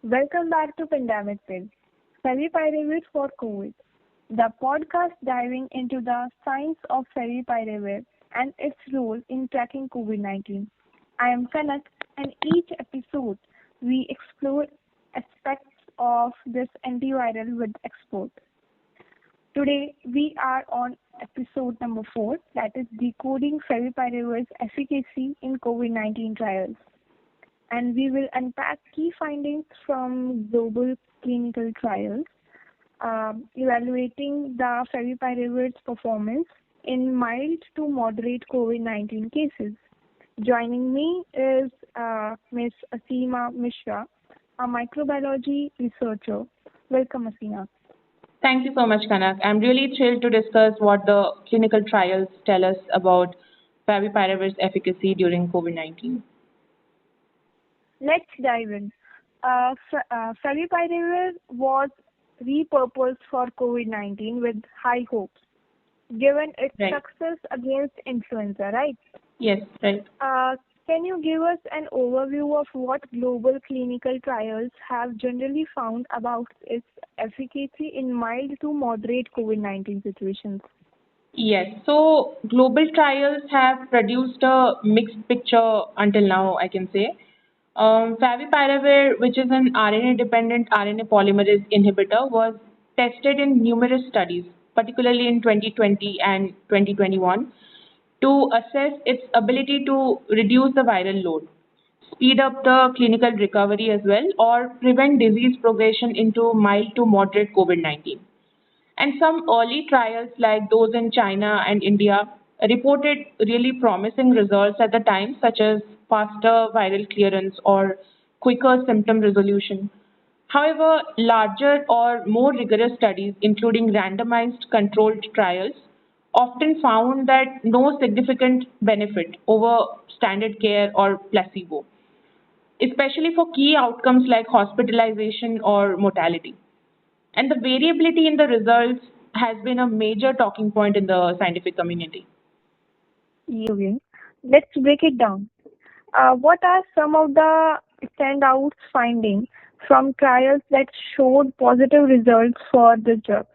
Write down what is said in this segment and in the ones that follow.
Welcome back to Pandemic Pill, Favipiravir for COVID, the podcast diving into the science of Favipiravir and its role in tracking COVID-19. I am Kanak, and each episode we explore aspects of this antiviral with expert. Today we are on episode number 4, that is Decoding Favipiravir Efficacy in COVID-19 trials, and we will unpack key findings from global clinical trials evaluating the favipiravir performance in mild to moderate COVID-19 cases. Joining me is Ms. Aseema Mishra, a microbiology researcher. Welcome, Aseema. Thank you so much, Kanak. I'm really thrilled to discuss what the clinical trials tell us about Favipiravir's efficacy during COVID-19. Let's dive in. Favipiravir was repurposed for COVID-19 with high hopes, given its Right. success against influenza, right? Yes, right. Can you give us an overview of what global clinical trials have generally found about its efficacy in mild to moderate COVID-19 situations? Yes. So global trials have produced a mixed picture until now, I can say. Favipiravir, which is an RNA-dependent RNA polymerase inhibitor, was tested in numerous studies, particularly in 2020 and 2021, to assess its ability to reduce the viral load, speed up the clinical recovery as well, or prevent disease progression into mild to moderate COVID-19. And some early trials, like those in China and India, reported really promising results at the time, such as faster viral clearance or quicker symptom resolution. However, larger or more rigorous studies, including randomized controlled trials, often found that no significant benefit over standard care or placebo, especially for key outcomes like hospitalization or mortality. And the variability in the results has been a major talking point in the scientific community. Okay. Let's break it down. What are some of the standout findings from trials that showed positive results for the drug?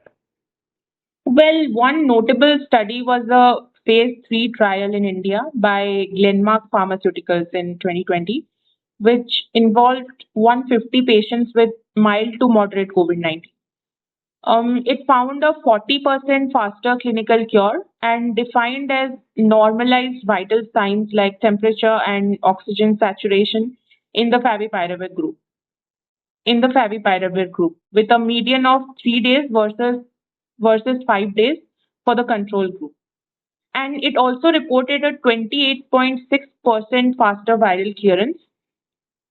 Well, one notable study was a phase 3 trial in India by Glenmark Pharmaceuticals in 2020, which involved 150 patients with mild to moderate COVID-19. It found a 40% faster clinical cure and defined as normalized vital signs like temperature and oxygen saturation in the favipiravir group. In the favipiravir group, with a median of 3 days versus 5 days for the control group. And it also reported a 28.6% faster viral clearance,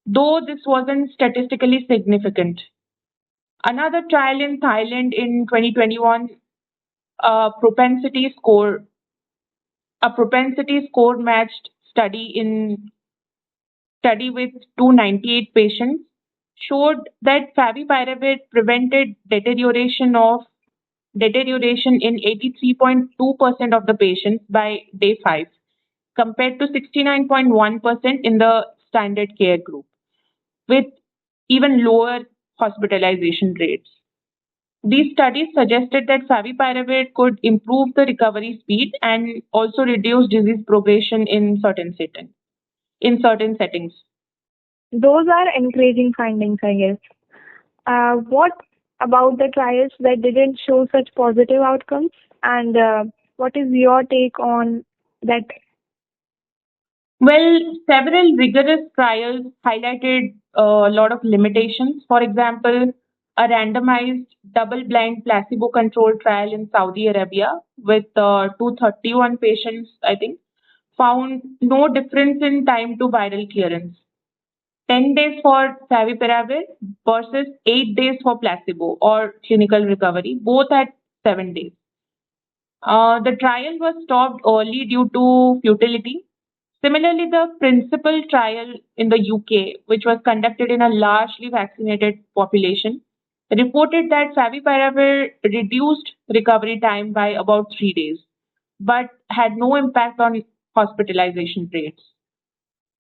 though this wasn't statistically significant. Another trial in Thailand in 2021, a propensity score a propensity score matched study with 298 patients, showed that favipiravir prevented deterioration in 83.2% of the patients by day 5, compared to 69.1% in the standard care group, with even lower hospitalization rates. These studies suggested that favipiravir could improve the recovery speed and also reduce disease progression in certain settings. Those are encouraging findings, I guess. What about the trials that didn't show such positive outcomes? And what is your take on that? Well, several rigorous trials highlighted a lot of limitations. For example, a randomized double-blind placebo-controlled trial in Saudi Arabia with 231 patients, I think, found no difference in time to viral clearance. 10 days for favipiravir versus 8 days for placebo or clinical recovery, both at 7 days. The trial was stopped early due to futility. Similarly, the principal trial in the UK, which was conducted in a largely vaccinated population, reported that favipiravir reduced recovery time by about 3 days, but had no impact on hospitalization rates.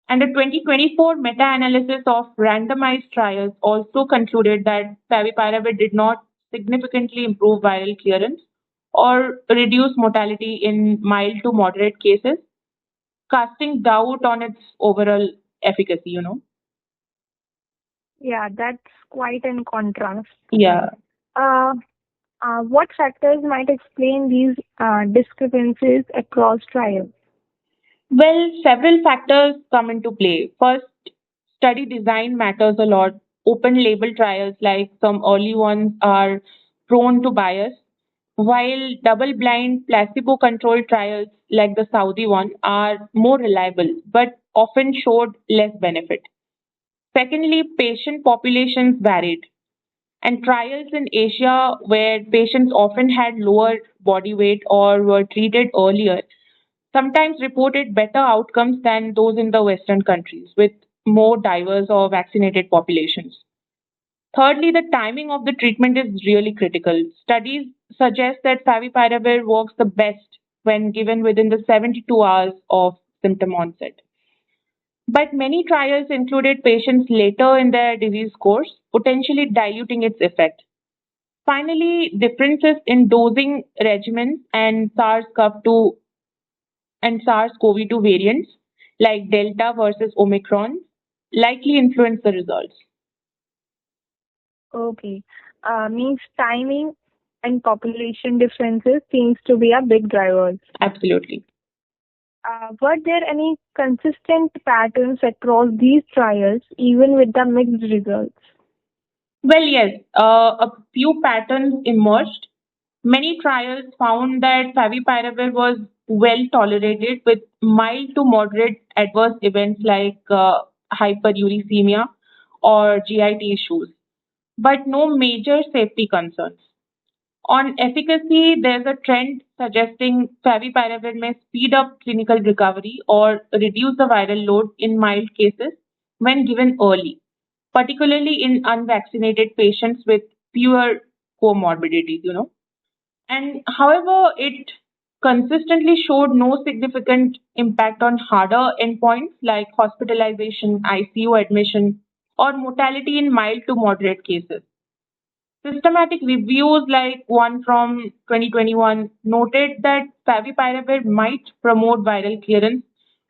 And the 2024 meta-analysis of randomized trials also concluded that favipiravir did not significantly improve viral clearance or reduce mortality in mild to moderate cases, casting doubt on its overall efficacy. Yeah, that's quite in contrast. Yeah. Uh, what factors might explain these discrepancies across trials? Well, several factors come into play. First, study design matters a lot. Open label trials, like some early ones, are prone to bias, while double blind placebo controlled trials, like the Saudi one, are more reliable but often showed less benefit. Secondly, patient populations varied, and trials in Asia, where patients often had lower body weight or were treated earlier, sometimes reported better outcomes than those in the Western countries with more diverse or vaccinated populations. Thirdly, the timing of the treatment is really critical. Studies suggest that favipiravir works the best when given within the 72 hours of symptom onset. But many trials included patients later in their disease course, potentially diluting its effect. Finally, differences in dosing regimens and SARS-CoV-2 and SARS-CoV-2 variants, like Delta versus Omicron, likely influence the results. Okay. Means timing and population differences seems to be a big driver. Absolutely. Were there any consistent patterns across these trials, even with the mixed results? Well, yes, a few patterns emerged. Many trials found that favipiravir was well tolerated with mild to moderate adverse events like hyperuricemia or GIT issues, but no major safety concerns. On efficacy, there's a trend suggesting favipiravir may speed up clinical recovery or reduce the viral load in mild cases when given early, particularly in unvaccinated patients with fewer comorbidities. And however, it consistently showed no significant impact on harder endpoints like hospitalization, ICU admission, or mortality in mild to moderate cases. Systematic reviews, like one from 2021, noted that favipiravir might promote viral clearance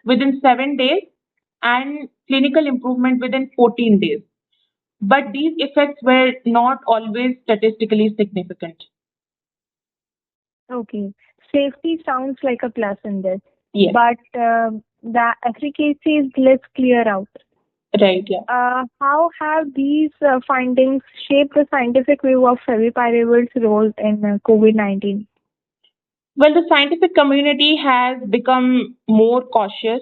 within 7 days and clinical improvement within 14 days. But these effects were not always statistically significant. Okay. Safety sounds like a plus in this, Yes, but the efficacy is less clear out. right, yeah. How have these findings shaped the scientific view of favipiravir role in COVID-19? Well, the scientific community has become more cautious.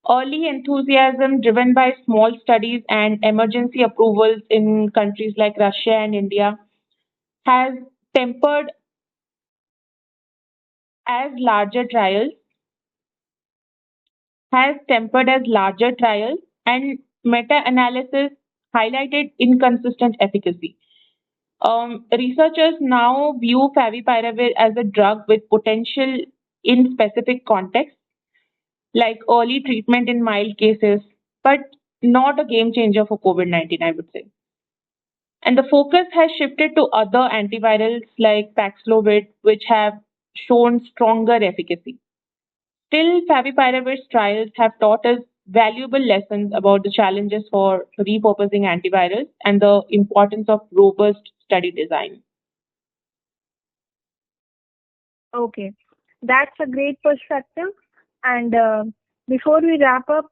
Early enthusiasm driven by small studies and emergency approvals in countries like Russia and India has tempered as larger trials has tempered as larger trials, and meta-analysis highlighted inconsistent efficacy. Researchers now view favipiravir as a drug with potential in specific contexts, like early treatment in mild cases, but not a game changer for COVID-19, I would say. And the focus has shifted to other antivirals like Paxlovid, which have shown stronger efficacy. Still, favipiravir trials have taught us valuable lessons about the challenges for repurposing antivirals and the importance of robust study design. Okay, that's a great perspective. And before we wrap up,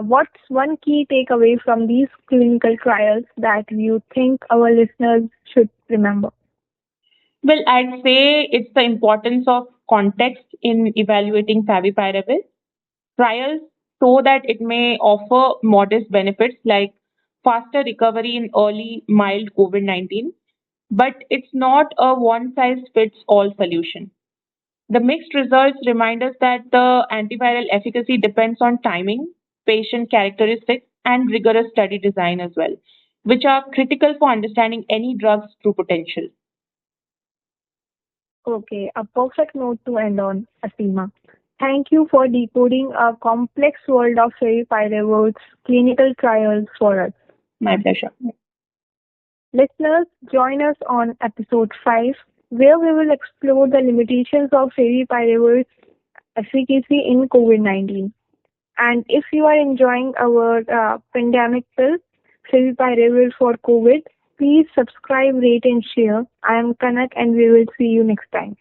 what's one key takeaway from these clinical trials that you think our listeners should remember? Well, I'd say it's the importance of context in evaluating favipiravir. Trials show that it may offer modest benefits like faster recovery in early mild COVID-19, but it's not a one size fits all solution. The mixed results remind us that the antiviral efficacy depends on timing, patient characteristics, and rigorous study design as well, which are critical for understanding any drug's true potential. Okay, a perfect note to end on, Aseema. Thank you for decoding a complex world of Favipiravir clinical trials for us. My pleasure. Listeners, join us on episode 5, where we will explore the limitations of Favipiravir efficacy in COVID-19. And if you are enjoying our pandemic pill, Favipiravir for COVID, please subscribe, rate, and share. I am Kanak, and we will see you next time.